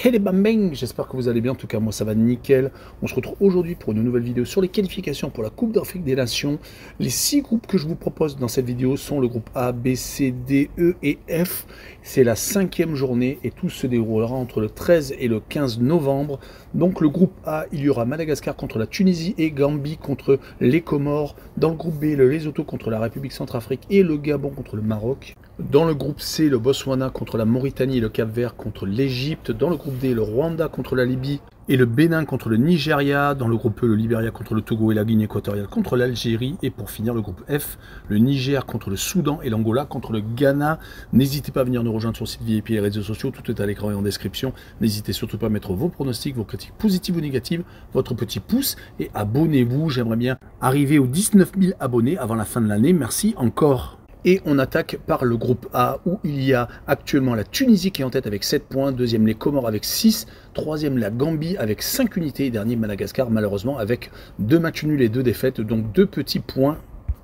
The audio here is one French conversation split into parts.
Hey les bambins, j'espère que vous allez bien, en tout cas moi ça va nickel. On se retrouve aujourd'hui pour une nouvelle vidéo sur les qualifications pour la Coupe d'Afrique des Nations. Les 6 groupes que je vous propose dans cette vidéo sont le groupe A, B, C, D, E et F. C'est la 5e journée et tout se déroulera entre le 13 et le 15 novembre. Donc le groupe A, il y aura Madagascar contre la Tunisie et Gambie contre les Comores. Dans le groupe B, le Lesotho contre la République centrafrique et le Gabon contre le Maroc. Dans le groupe C, le Botswana contre la Mauritanie et le Cap-Vert contre l'Égypte. Dans le groupe D, le Rwanda contre la Libye et le Bénin contre le Nigeria. Dans le groupe E, le Libéria contre le Togo et la Guinée équatoriale contre l'Algérie. Et pour finir, le groupe F, le Niger contre le Soudan et l'Angola contre le Ghana. N'hésitez pas à venir nous rejoindre sur le site VIP et les réseaux sociaux. Tout est à l'écran et en description. N'hésitez surtout pas à mettre vos pronostics, vos critiques positives ou négatives, votre petit pouce et abonnez-vous. J'aimerais bien arriver aux 19 000 abonnés avant la fin de l'année. Merci encore. Et on attaque par le groupe A où il y a actuellement la Tunisie qui est en tête avec 7 points, deuxième les Comores avec 6, troisième la Gambie avec 5 unités et dernier Madagascar malheureusement avec 2 matchs nuls et 2 défaites, donc 2 petits points.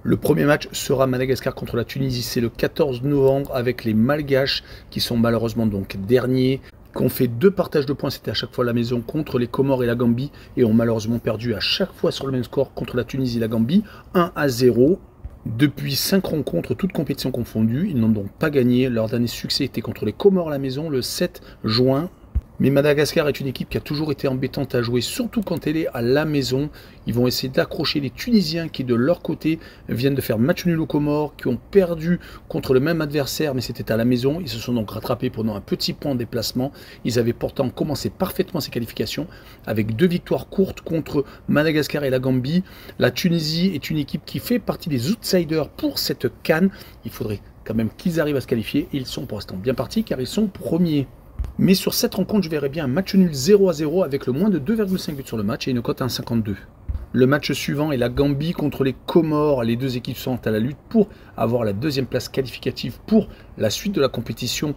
Le premier match sera Madagascar contre la Tunisie, c'est le 14 novembre avec les Malgaches qui sont malheureusement donc derniers. Qu'on fait 2 partages de points, c'était à chaque fois à la maison contre les Comores et la Gambie et ont malheureusement perdu à chaque fois sur le même score contre la Tunisie et la Gambie, 1-0. Depuis 5 rencontres, toutes compétitions confondues, ils n'ont donc pas gagné. Leur dernier succès était contre les Comores à la maison le 7 juin. Mais Madagascar est une équipe qui a toujours été embêtante à jouer, surtout quand elle est à la maison. Ils vont essayer d'accrocher les Tunisiens qui, de leur côté, viennent de faire match nul aux Comores, qui ont perdu contre le même adversaire, mais c'était à la maison. Ils se sont donc rattrapés pendant un petit point en déplacement. Ils avaient pourtant commencé parfaitement ces qualifications, avec 2 victoires courtes contre Madagascar et la Gambie. La Tunisie est une équipe qui fait partie des outsiders pour cette CAN. Il faudrait quand même qu'ils arrivent à se qualifier. Et ils sont pour l'instant bien partis, car ils sont premiers. Mais sur cette rencontre, je verrais bien un match nul 0-0 avec le moins de 2,5 buts sur le match et une cote à 1,52. Le match suivant est la Gambie contre les Comores. Les deux équipes sont à la lutte pour avoir la 2e place qualificative pour la suite de la compétition.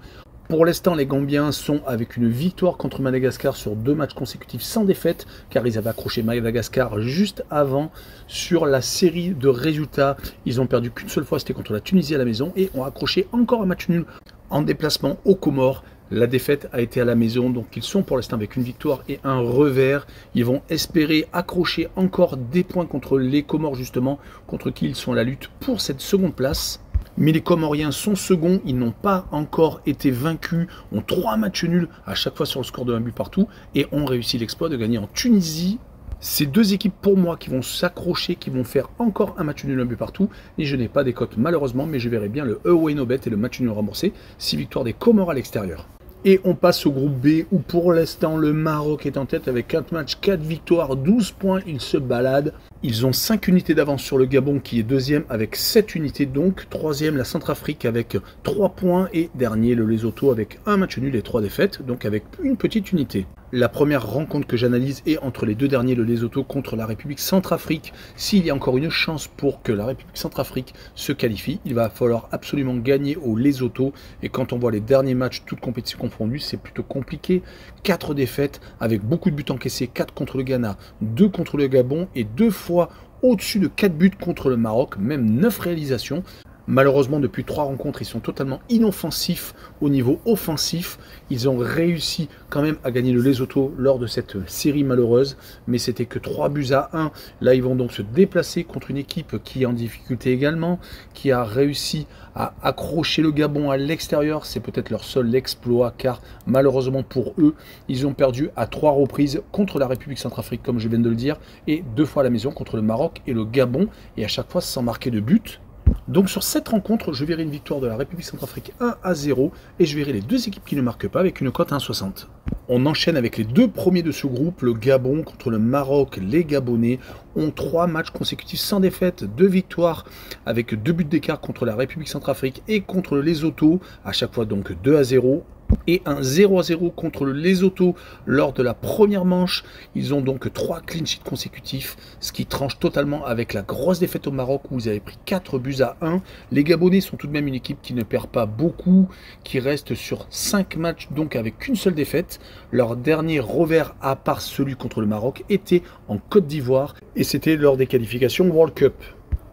Pour l'instant, les Gambiens sont avec une victoire contre Madagascar sur 2 matchs consécutifs sans défaite, car ils avaient accroché Madagascar juste avant sur la série de résultats. Ils ont perdu qu'une seule fois, c'était contre la Tunisie à la maison, et ont accroché encore un match nul en déplacement aux Comores. La défaite a été à la maison, donc ils sont pour l'instant avec une victoire et un revers. Ils vont espérer accrocher encore des points contre les Comores justement, contre qui ils sont à la lutte pour cette 2e place. Mais les Comoriens sont seconds, ils n'ont pas encore été vaincus, ont 3 matchs nuls à chaque fois sur le score de 1 but partout et ont réussi l'exploit de gagner en Tunisie. Ces 2 équipes pour moi qui vont s'accrocher, qui vont faire encore un match nul, 1 but partout. Et je n'ai pas des cotes malheureusement, mais je verrai bien le away no bet et le match nul remboursé. 6 victoires des Comores à l'extérieur. Et on passe au groupe B où pour l'instant le Maroc est en tête avec 4 matchs, 4 victoires, 12 points, ils se baladent. Ils ont 5 unités d'avance sur le Gabon qui est 2e avec 7 unités donc. 3e la Centrafrique avec 3 points et dernier le Lesotho avec 1 match nul et 3 défaites, donc avec une petite unité. La première rencontre que j'analyse est entre les 2 derniers, le Lesotho contre la République centrafrique. S'il y a encore une chance pour que la République centrafrique se qualifie, il va falloir absolument gagner au Lesotho. Et quand on voit les derniers matchs, toutes compétitions confondues, c'est plutôt compliqué. 4 défaites avec beaucoup de buts encaissés, 4 contre le Ghana, 2 contre le Gabon et 2 fois au-dessus de 4 buts contre le Maroc, même 9 réalisations. Malheureusement, depuis 3 rencontres, ils sont totalement inoffensifs au niveau offensif. Ils ont réussi quand même à gagner le Lesotho lors de cette série malheureuse, mais c'était que 3 buts à 1. Là, ils vont donc se déplacer contre une équipe qui est en difficulté également, qui a réussi à accrocher le Gabon à l'extérieur. C'est peut-être leur seul exploit, car malheureusement pour eux, ils ont perdu à 3 reprises contre la République centrafrique, comme je viens de le dire, et 2 fois à la maison contre le Maroc et le Gabon, et à chaque fois sans marquer de but. Donc sur cette rencontre, je verrai une victoire de la République centrafrique 1-0 et je verrai les 2 équipes qui ne marquent pas avec une cote à 1,60. On enchaîne avec les 2 premiers de ce groupe, le Gabon contre le Maroc. Les Gabonais ont 3 matchs consécutifs sans défaite, 2 victoires avec 2 buts d'écart contre la République centrafrique et contre le Lesotho, à chaque fois donc 2-0. Et un 0-0 contre le Lesotho lors de la première manche. Ils ont donc 3 clean sheets consécutifs, ce qui tranche totalement avec la grosse défaite au Maroc où ils avaient pris 4 buts à 1. Les Gabonais sont tout de même une équipe qui ne perd pas beaucoup, qui reste sur 5 matchs donc avec qu'une seule défaite. Leur dernier revers, à part celui contre le Maroc, était en Côte d'Ivoire et c'était lors des qualifications World Cup.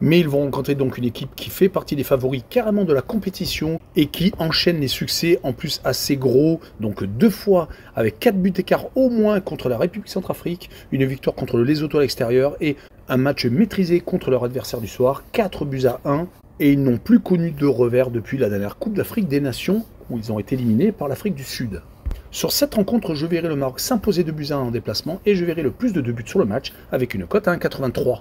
Mais ils vont rencontrer donc une équipe qui fait partie des favoris carrément de la compétition et qui enchaîne les succès en plus assez gros, donc 2 fois avec 4 buts d'écart au moins contre la République Centrafrique, une victoire contre le Lesotho à l'extérieur et un match maîtrisé contre leur adversaire du soir, 4 buts à 1. Et ils n'ont plus connu de revers depuis la dernière Coupe d'Afrique des Nations où ils ont été éliminés par l'Afrique du Sud. Sur cette rencontre, je verrai le Maroc s'imposer 2 buts à 1 en déplacement et je verrai le plus de 2 buts sur le match avec une cote à 1,83.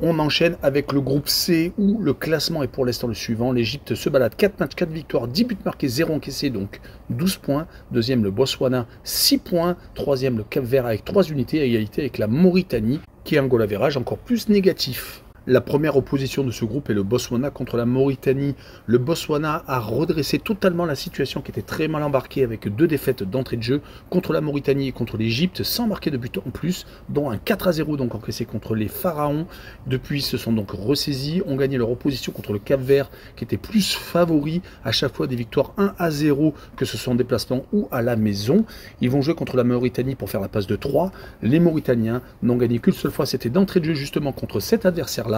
On enchaîne avec le groupe C où le classement est pour l'instant le suivant. L'Égypte se balade 4 matchs, 4 victoires, 10 buts marqués, 0 encaissés, donc 12 points. Deuxième, le Botswana, 6 points. Troisième, le Cap-Vert avec 3 unités à égalité avec la Mauritanie qui a un goal average encore plus négatif. La première opposition de ce groupe est le Botswana contre la Mauritanie. Le Botswana a redressé totalement la situation qui était très mal embarquée avec 2 défaites d'entrée de jeu contre la Mauritanie et contre l'Égypte sans marquer de but en plus, dont un 4-0 donc encaissé contre les Pharaons. Depuis, ils se sont donc ressaisis, ont gagné leur opposition contre le Cap-Vert qui était plus favori, à chaque fois des victoires 1-0 que ce soit en déplacement ou à la maison. Ils vont jouer contre la Mauritanie pour faire la passe de 3. Les Mauritaniens n'ont gagné qu'une seule fois, c'était d'entrée de jeu justement contre cet adversaire-là.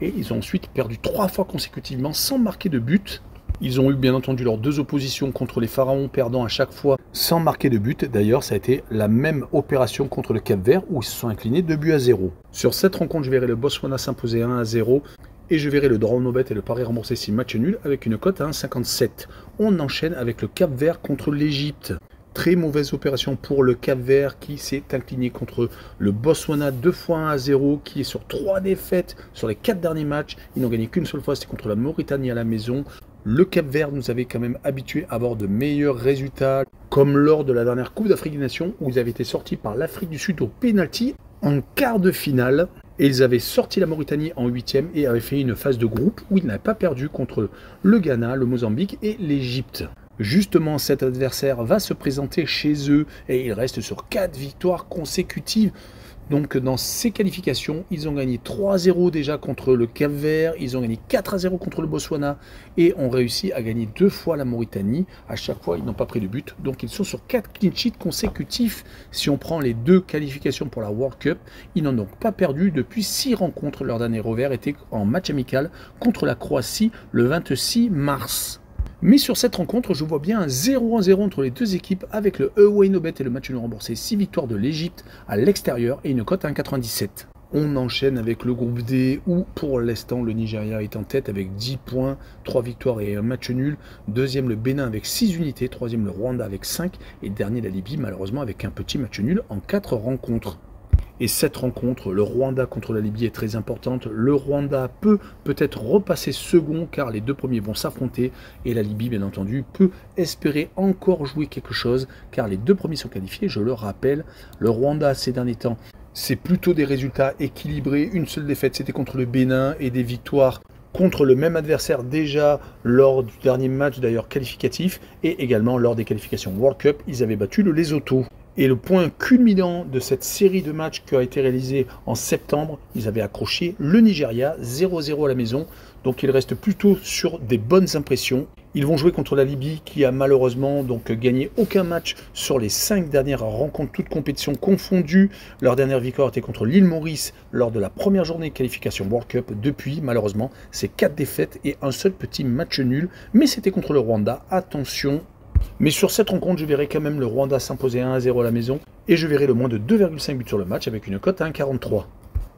Et ils ont ensuite perdu 3 fois consécutivement sans marquer de but. Ils ont eu bien entendu leurs 2 oppositions contre les Pharaons, perdant à chaque fois sans marquer de but. D'ailleurs, ça a été la même opération contre le Cap-Vert où ils se sont inclinés 2 buts à 0. Sur cette rencontre, je verrai le Botswana s'imposer 1-0 et je verrai le draw no bet et le pari remboursé si match nul avec une cote à 1,57. On enchaîne avec le Cap-Vert contre l'Égypte. Très mauvaise opération pour le Cap-Vert qui s'est incliné contre le Botswana 2 fois 1-0, qui est sur 3 défaites sur les 4 derniers matchs. Ils n'ont gagné qu'une seule fois, c'était contre la Mauritanie à la maison. Le Cap-Vert nous avait quand même habitués à avoir de meilleurs résultats, comme lors de la dernière Coupe d'Afrique des Nations, où ils avaient été sortis par l'Afrique du Sud au pénalty en quart de finale. Et ils avaient sorti la Mauritanie en 8e et avaient fait une phase de groupe où ils n'avaient pas perdu contre le Ghana, le Mozambique et l'Égypte. Justement, cet adversaire va se présenter chez eux et il reste sur 4 victoires consécutives. Donc dans ces qualifications, ils ont gagné 3-0 déjà contre le Cap-Vert, ils ont gagné 4-0 contre le Botswana et ont réussi à gagner 2 fois la Mauritanie. À chaque fois, ils n'ont pas pris de but, donc ils sont sur 4 clean sheets consécutifs. Si on prend les 2 qualifications pour la World Cup, ils n'ont donc pas perdu depuis 6 rencontres. Leur dernier revers était en match amical contre la Croatie le 26 mars. Mais sur cette rencontre, je vois bien un 0-0 entre les 2 équipes avec le away no bet et le match nul remboursé. 6 victoires de l'Égypte à l'extérieur et une cote à 1,97. On enchaîne avec le groupe D où pour l'instant le Nigeria est en tête avec 10 points, 3 victoires et un match nul. Deuxième le Bénin avec 6 unités, troisième le Rwanda avec 5 et dernier la Libye malheureusement avec un petit match nul en 4 rencontres. Et cette rencontre, le Rwanda contre la Libye est très importante. Le Rwanda peut peut-être repasser second car les 2 premiers vont s'affronter. Et la Libye, bien entendu, peut espérer encore jouer quelque chose car les 2 premiers sont qualifiés, je le rappelle. Le Rwanda, ces derniers temps, c'est plutôt des résultats équilibrés. Une seule défaite, c'était contre le Bénin et des victoires contre le même adversaire déjà lors du dernier match d'ailleurs qualificatif et également lors des qualifications World Cup, ils avaient battu le Lesotho. Et le point culminant de cette série de matchs qui a été réalisée en septembre, ils avaient accroché le Nigeria 0-0 à la maison. Donc il reste plutôt sur des bonnes impressions. Ils vont jouer contre la Libye qui a malheureusement donc gagné aucun match sur les 5 dernières rencontres, toutes compétitions confondues. Leur dernière victoire était contre l'île Maurice lors de la première journée de qualification World Cup. Depuis, malheureusement, c'est 4 défaites et un seul petit match nul. Mais c'était contre le Rwanda, attention. Mais sur cette rencontre, je verrai quand même le Rwanda s'imposer 1-0 à la maison et je verrai le moins de 2,5 buts sur le match avec une cote à 1,43.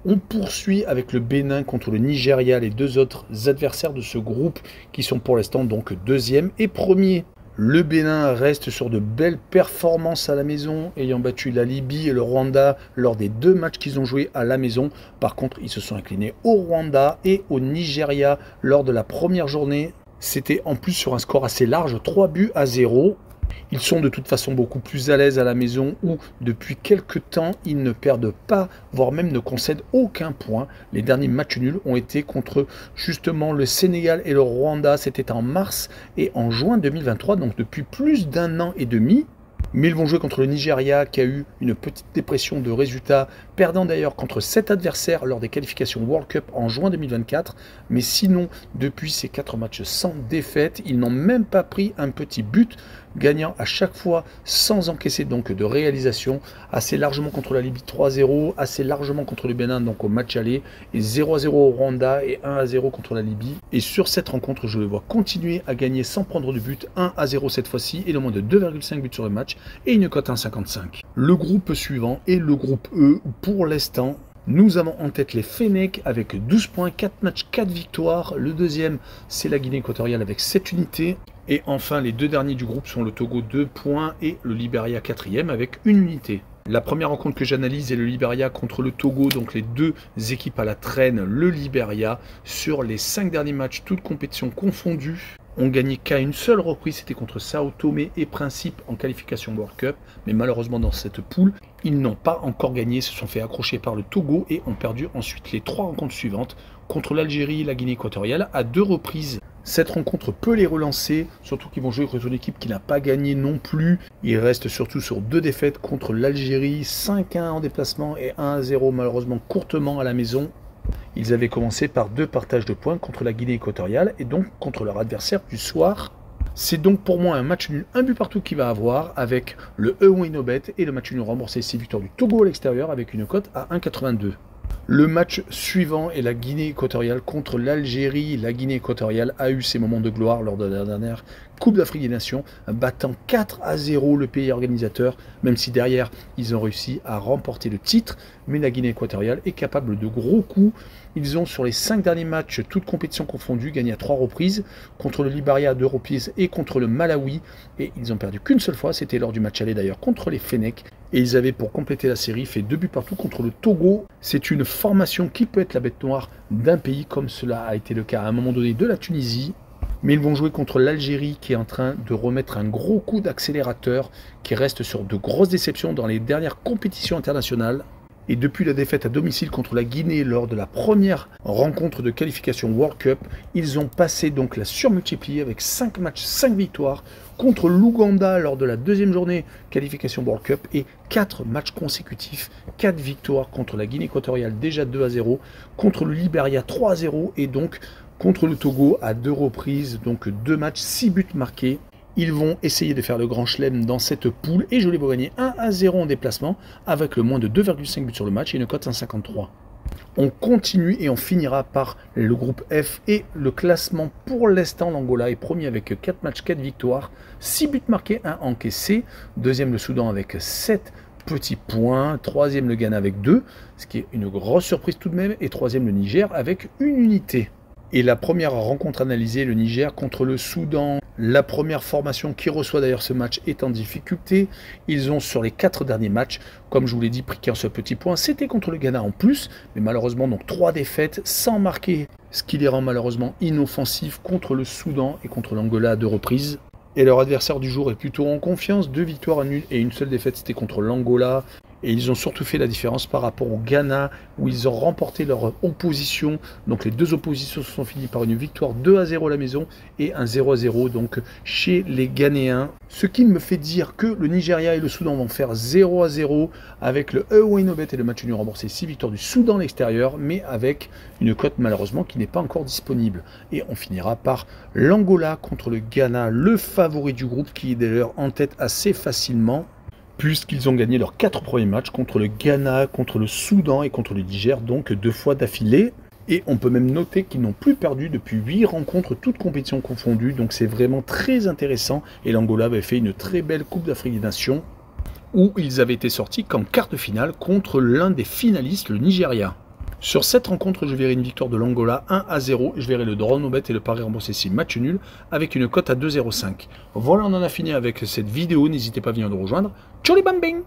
On poursuit avec le Bénin contre le Nigeria, les 2 autres adversaires de ce groupe qui sont pour l'instant donc 2e et 1er. Le Bénin reste sur de belles performances à la maison, ayant battu la Libye et le Rwanda lors des 2 matchs qu'ils ont joués à la maison. Par contre, ils se sont inclinés au Rwanda et au Nigeria lors de la première journée. C'était en plus sur un score assez large, 3-0. Ils sont de toute façon beaucoup plus à l'aise à la maison où depuis quelques temps ils ne perdent pas, voire même ne concèdent aucun point. Les derniers matchs nuls ont été contre justement le Sénégal et le Rwanda, c'était en mars et en juin 2023, donc depuis plus d'1 an et demi. Mais ils vont jouer contre le Nigeria qui a eu une petite dépression de résultats, perdant d'ailleurs contre 7 adversaires lors des qualifications World Cup en juin 2024. Mais sinon, depuis ces 4 matchs sans défaite, ils n'ont même pas pris un petit but, gagnant à chaque fois sans encaisser donc de réalisation, assez largement contre la Libye 3-0, assez largement contre le Bénin donc au match aller, et 0-0 au Rwanda et 1-0 contre la Libye. Et sur cette rencontre, je les vois continuer à gagner sans prendre de but, 1-0 cette fois-ci, et le moins de 2,5 buts sur le match, et une cote 1,55. Le groupe suivant est le groupe E. Pour l'instant, nous avons en tête les Fennecs avec 12 points, 4 matchs, 4 victoires. Le deuxième, c'est la Guinée équatoriale avec 7 unités. Et enfin, les deux derniers du groupe sont le Togo 2 points et le Liberia 4e avec 1 unité. La première rencontre que j'analyse est le Liberia contre le Togo, donc les deux équipes à la traîne. Le Liberia, sur les 5 derniers matchs, toutes compétitions confondues, ont gagné qu'à une seule reprise, c'était contre Sao Tomé et Principe en qualification World Cup. Mais malheureusement dans cette poule, ils n'ont pas encore gagné, se sont fait accrocher par le Togo et ont perdu ensuite les 3 rencontres suivantes contre l'Algérie et la Guinée équatoriale à 2 reprises. Cette rencontre peut les relancer, surtout qu'ils vont jouer contre une équipe qui n'a pas gagné non plus. Ils restent surtout sur 2 défaites contre l'Algérie, 5-1 en déplacement et 1-0 malheureusement courtement à la maison. Ils avaient commencé par 2 partages de points contre la Guinée équatoriale et donc contre leur adversaire du soir. C'est donc pour moi un match nul, un but partout qui va avoir avec le E-Winobet et le match nul remboursé 6 victoires du Togo à l'extérieur avec une cote à 1,82. Le match suivant est la Guinée équatoriale contre l'Algérie. La Guinée équatoriale a eu ses moments de gloire lors de la dernière Coupe d'Afrique des Nations, battant 4-0 le pays organisateur, même si derrière ils ont réussi à remporter le titre. Mais la Guinée équatoriale est capable de gros coups. Ils ont sur les 5 derniers matchs, toutes compétitions confondues, gagné à 3 reprises, contre le Liberia à 2 reprises et contre le Malawi. Et ils n'ont perdu qu'une seule fois, c'était lors du match aller d'ailleurs contre les Fennecs. Et ils avaient pour compléter la série fait 2 buts partout contre le Togo. C'est une formation qui peut être la bête noire d'un pays comme cela a été le cas à un moment donné de la Tunisie. Mais ils vont jouer contre l'Algérie qui est en train de remettre un gros coup d'accélérateur, qui reste sur de grosses déceptions dans les dernières compétitions internationales. Et depuis la défaite à domicile contre la Guinée lors de la première rencontre de qualification World Cup, ils ont passé donc la surmultipliée avec 5 matchs, 5 victoires contre l'Ouganda lors de la deuxième journée qualification World Cup et 4 matchs consécutifs, 4 victoires contre la Guinée équatoriale déjà 2-0, contre le Liberia 3-0 et donc contre le Togo à 2 reprises, donc 2 matchs, 6 buts marqués. Ils vont essayer de faire le grand chelem dans cette poule et je les vois gagner 1-0 en déplacement avec le moins de 2,5 buts sur le match et une cote 1,53. On continue et on finira par le groupe F et le classement. Pour l'instant, l'Angola est premier avec 4 matchs, 4 victoires, 6 buts marqués, 1 encaissé. Deuxième le Soudan avec 7 petits points. Troisième le Ghana avec 2, ce qui est une grosse surprise tout de même. Et troisième le Niger avec 1 unité. Et la première rencontre analysée, le Niger contre le Soudan. La première formation qui reçoit d'ailleurs ce match est en difficulté. Ils ont sur les 4 derniers matchs, comme je vous l'ai dit, pris qu'un seul petit point. C'était contre le Ghana en plus, mais malheureusement donc 3 défaites sans marquer, ce qui les rend malheureusement inoffensifs contre le Soudan et contre l'Angola à 2 reprises. Et leur adversaire du jour est plutôt en confiance. 2 victoires nulles et une seule défaite, c'était contre l'Angola. Et ils ont surtout fait la différence par rapport au Ghana, où ils ont remporté leur opposition. Donc les 2 oppositions se sont finies par une victoire 2-0 à la maison et un 0-0 donc chez les Ghanéens. Ce qui me fait dire que le Nigeria et le Soudan vont faire 0-0 avec le E-Winobet et le match nul remboursé 6 victoires du Soudan à l'extérieur, mais avec une cote malheureusement qui n'est pas encore disponible. Et on finira par l'Angola contre le Ghana, le favori du groupe qui est d'ailleurs en tête assez facilement, puisqu'ils ont gagné leurs 4 premiers matchs contre le Ghana, contre le Soudan et contre le Niger, donc 2 fois d'affilée. Et on peut même noter qu'ils n'ont plus perdu depuis 8 rencontres, toutes compétitions confondues, donc c'est vraiment très intéressant. Et l'Angola avait fait une très belle Coupe d'Afrique des Nations, où ils avaient été sortis qu'en quart de finale contre l'un des finalistes, le Nigeria. Sur cette rencontre, je verrai une victoire de l'Angola 1-0. Je verrai le draw no bet et le pari remboursé 6 match nul avec une cote à 2,05. Voilà, on en a fini avec cette vidéo. N'hésitez pas à venir nous rejoindre. Tchou les bambing!